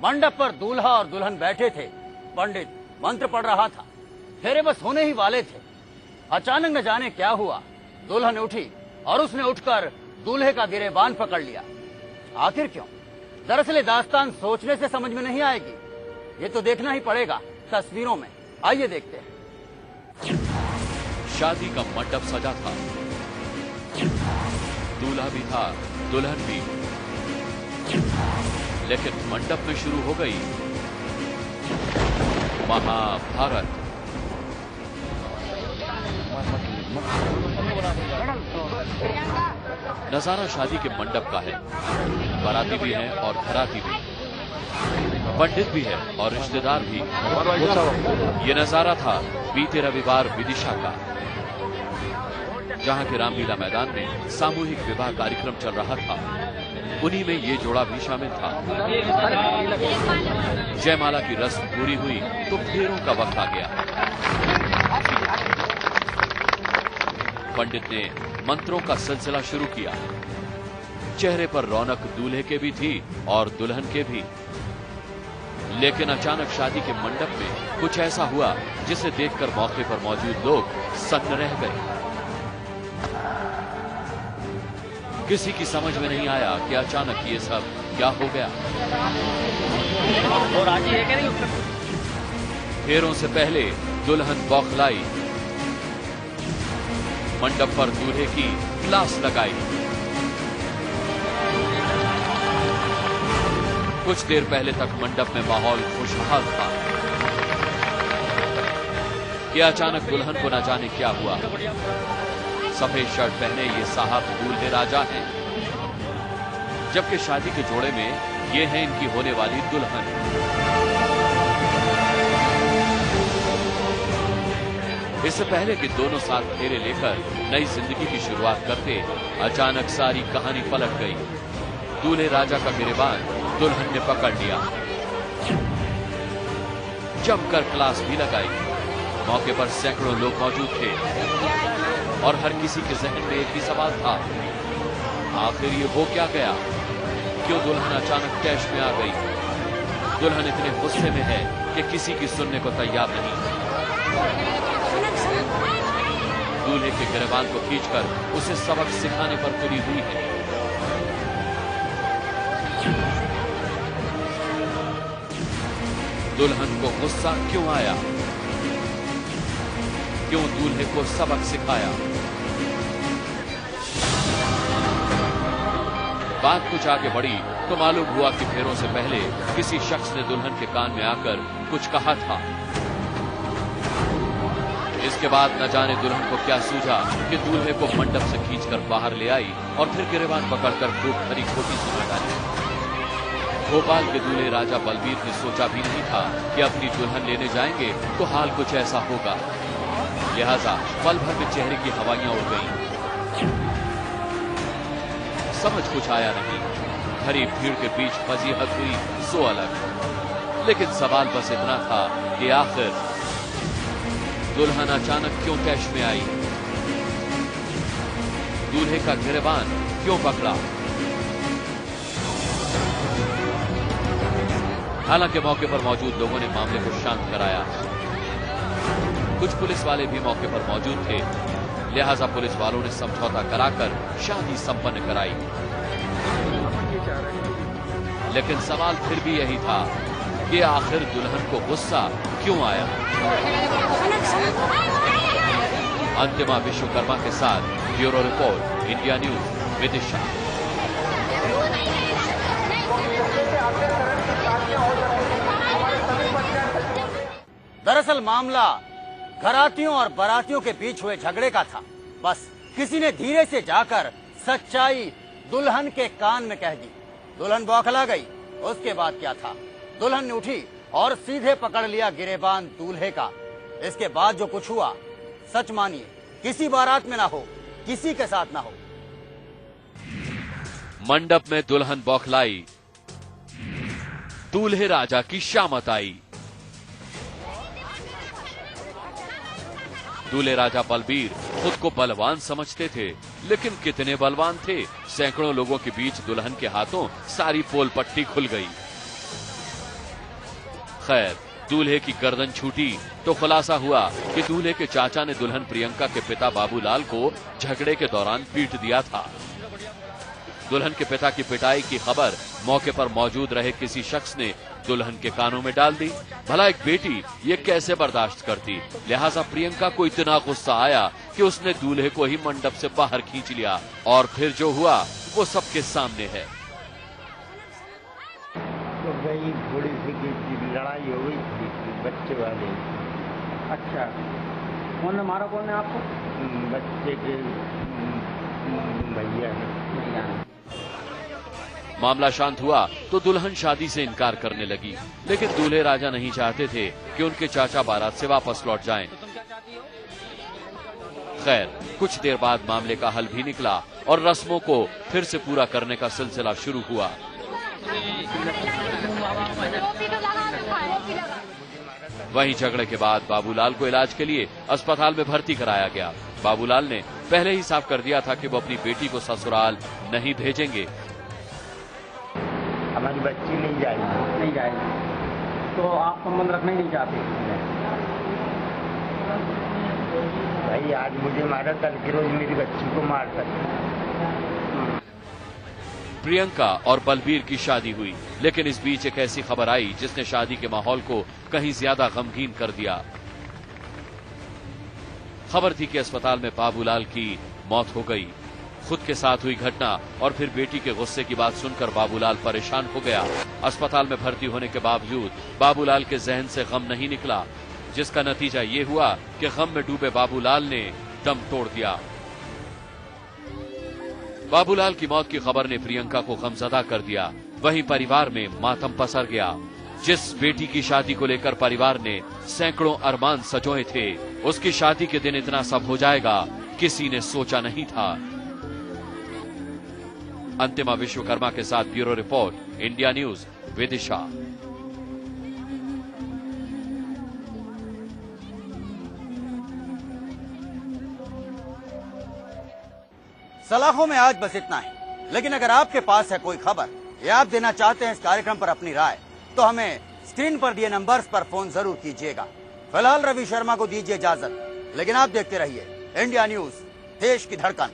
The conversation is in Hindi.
मंडप पर दूल्हा और दुल्हन बैठे थे। पंडित मंत्र पढ़ रहा था। फेरे बस होने ही वाले थे। अचानक न जाने क्या हुआ, दुल्हन उठी और उसने उठकर दूल्हे का गिरेबान पकड़ लिया। आखिर क्यों? दरअसल ये दास्तान सोचने से समझ में नहीं आएगी, ये तो देखना ही पड़ेगा तस्वीरों में। आइए देखते हैं। शादी का मंडप सजा था, दूल्हा भी था, दुल्हन भी। लेकिन मंडप में शुरू हो गई महाभारत। नजारा शादी के मंडप का है। बाराती भी है और घराती भी, पंडित भी है और रिश्तेदार भी। ये नजारा था बीते रविवार विदिशा का, जहां के रामलीला मैदान में सामूहिक विवाह कार्यक्रम चल रहा था। उन्हीं में ये जोड़ा भी शामिल था। जयमाला की रस्म पूरी हुई तो फेरों का वक्त आ गया। पंडित ने मंत्रों का सिलसिला शुरू किया। चेहरे पर रौनक दूल्हे के भी थी और दुल्हन के भी। लेकिन अचानक शादी के मंडप में कुछ ऐसा हुआ जिसे देखकर मौके पर मौजूद लोग सन्न रह गए। किसी की समझ में नहीं आया कि अचानक ये सब क्या हो गया। फेरों से पहले दुल्हन बौखलाई, मंडप पर दूल्हे की क्लास लगाई। कुछ देर पहले तक मंडप में माहौल खुशहाल था कि अचानक दुल्हन को न जाने क्या हुआ। सफेद शर्ट पहने ये साहब दूल्हे राजा हैं, जबकि शादी के जोड़े में ये है इनकी होने वाली दुल्हन। इससे पहले कि दोनों साथ फेरे लेकर नई जिंदगी की शुरुआत करते, अचानक सारी कहानी पलट गई। दूल्हे राजा का गिरेबान दुल्हन ने पकड़ लिया, जमकर क्लास भी लगाई। मौके पर सैकड़ों लोग मौजूद थे और हर किसी के जहन में एक ही सवाल था, आखिर ये हो क्या गया? क्यों दुल्हन अचानक कैश में आ गई? दुल्हन इतने गुस्से में है कि किसी की सुनने को तैयार नहीं। दूल्हे के गिरेबान को खींचकर उसे सबक सिखाने पर तुली हुई है। दुल्हन को गुस्सा क्यों आया? क्यों दूल्हे को सबक सिखाया? बात कुछ आगे बढ़ी तो मालूम हुआ कि फेरों से पहले किसी शख्स ने दुल्हन के कान में आकर कुछ कहा था। इसके बाद न जाने दुल्हन को क्या सूझा कि दूल्हे को मंडप से खींचकर बाहर ले आई और फिर गिरेबान पकड़कर खूब खरी खोटी सुना डाली। भोपाल के दूल्हे राजा बलबीर ने सोचा भी नहीं था कि अपनी दुल्हन लेने जाएंगे तो हाल कुछ ऐसा होगा। लिहाजा पल भर में चेहरे की हवाइयां उड़ गईं। समझ कुछ आया नहीं। भरी भीड़ के बीच फजीहत हुई सो अलग। लेकिन सवाल बस इतना था कि आखिर दुल्हन अचानक क्यों कैश में आई? दूल्हे का गिरेबान क्यों पकड़ा? हालांकि मौके पर मौजूद लोगों ने मामले को शांत कराया। कुछ पुलिस वाले भी मौके पर मौजूद थे, लिहाजा पुलिस वालों ने समझौता कराकर शादी संपन्न कराई। लेकिन सवाल फिर भी यही था कि आखिर दुल्हन को गुस्सा क्यों आया? अंतिमा विश्वकर्मा के साथ bureau report, India news, Vidisha. दरअसल मामला घरातियों और बारातियों के बीच हुए झगड़े का था। बस किसी ने धीरे से जाकर सच्चाई दुल्हन के कान में कह दी। दुल्हन बौखला गई। उसके बाद क्या था? दुल्हन ने उठी और सीधे पकड़ लिया गिरेबान दूल्हे का। इसके बाद जो कुछ हुआ, सच मानिए किसी बारात में ना हो, किसी के साथ ना हो। मंडप में दुल्हन बौखलाई, दूल्हे राजा की शामत आई। दूल्हे राजा बलबीर खुद को बलवान समझते थे, लेकिन कितने बलवान थे? सैकड़ों लोगों के बीच दुल्हन के हाथों सारी पोल पट्टी खुल गई। खैर, दूल्हे की गर्दन छूटी तो खुलासा हुआ कि दूल्हे के चाचा ने दुल्हन प्रियंका के पिता बाबूलाल को झगड़े के दौरान पीट दिया था। दुल्हन के पिता की पिटाई की खबर मौके पर मौजूद रहे किसी शख्स ने दुल्हन के कानों में डाल दी। भला एक बेटी ये कैसे बर्दाश्त करती? लिहाजा प्रियंका को इतना गुस्सा आया कि उसने दूल्हे को ही मंडप से बाहर खींच लिया और फिर जो हुआ वो सबके सामने है। तो वही थोड़ी सी लड़ाई हो गई थी बच्चे वाली। अच्छा, कौन ने मारा? कौन ने आपको? बच्चे के भैया ने। मामला शांत हुआ तो दुल्हन शादी से इनकार करने लगी, लेकिन दूल्हे राजा नहीं चाहते थे कि उनके चाचा बारात से वापस लौट जाएं। खैर, कुछ देर बाद मामले का हल भी निकला और रस्मों को फिर से पूरा करने का सिलसिला शुरू हुआ। वहीं झगड़े के बाद बाबूलाल को इलाज के लिए अस्पताल में भर्ती कराया गया। बाबूलाल ने पहले ही साफ कर दिया था कि वो अपनी बेटी को ससुराल नहीं भेजेंगे। हमारी बच्ची नहीं जाएगी। तो आप संबंध रखना ही नहीं चाहते? भाई आज मुझे मारा, कल के रोज मेरी बच्ची को मार सकते। प्रियंका और बलबीर की शादी हुई, लेकिन इस बीच एक ऐसी खबर आई जिसने शादी के माहौल को कहीं ज्यादा गमगीन कर दिया। खबर थी कि अस्पताल में बाबूलाल की मौत हो गई। खुद के साथ हुई घटना और फिर बेटी के गुस्से की बात सुनकर बाबूलाल परेशान हो गया। अस्पताल में भर्ती होने के बावजूद बाबूलाल के जहन से गम नहीं निकला, जिसका नतीजा ये हुआ कि गम में डूबे बाबूलाल ने दम तोड़ दिया। बाबूलाल की मौत की खबर ने प्रियंका को गमजदा कर दिया। वहीं परिवार में मातम पसर गया। जिस बेटी की शादी को लेकर परिवार ने सैकड़ों अरमान सजोए थे, उसकी शादी के दिन इतना सब हो जाएगा किसी ने सोचा नहीं था। अंतिमा विश्वकर्मा के साथ bureau report, India news, Vidisha. सलाखों में आज बस इतना ही, लेकिन अगर आपके पास है कोई खबर या आप देना चाहते हैं इस कार्यक्रम पर अपनी राय, तो हमें स्क्रीन पर दिए नंबर्स पर फोन जरूर कीजिएगा। फिलहाल रवि शर्मा को दीजिए इजाजत, लेकिन आप देखते रहिए इंडिया न्यूज, देश की धड़कन।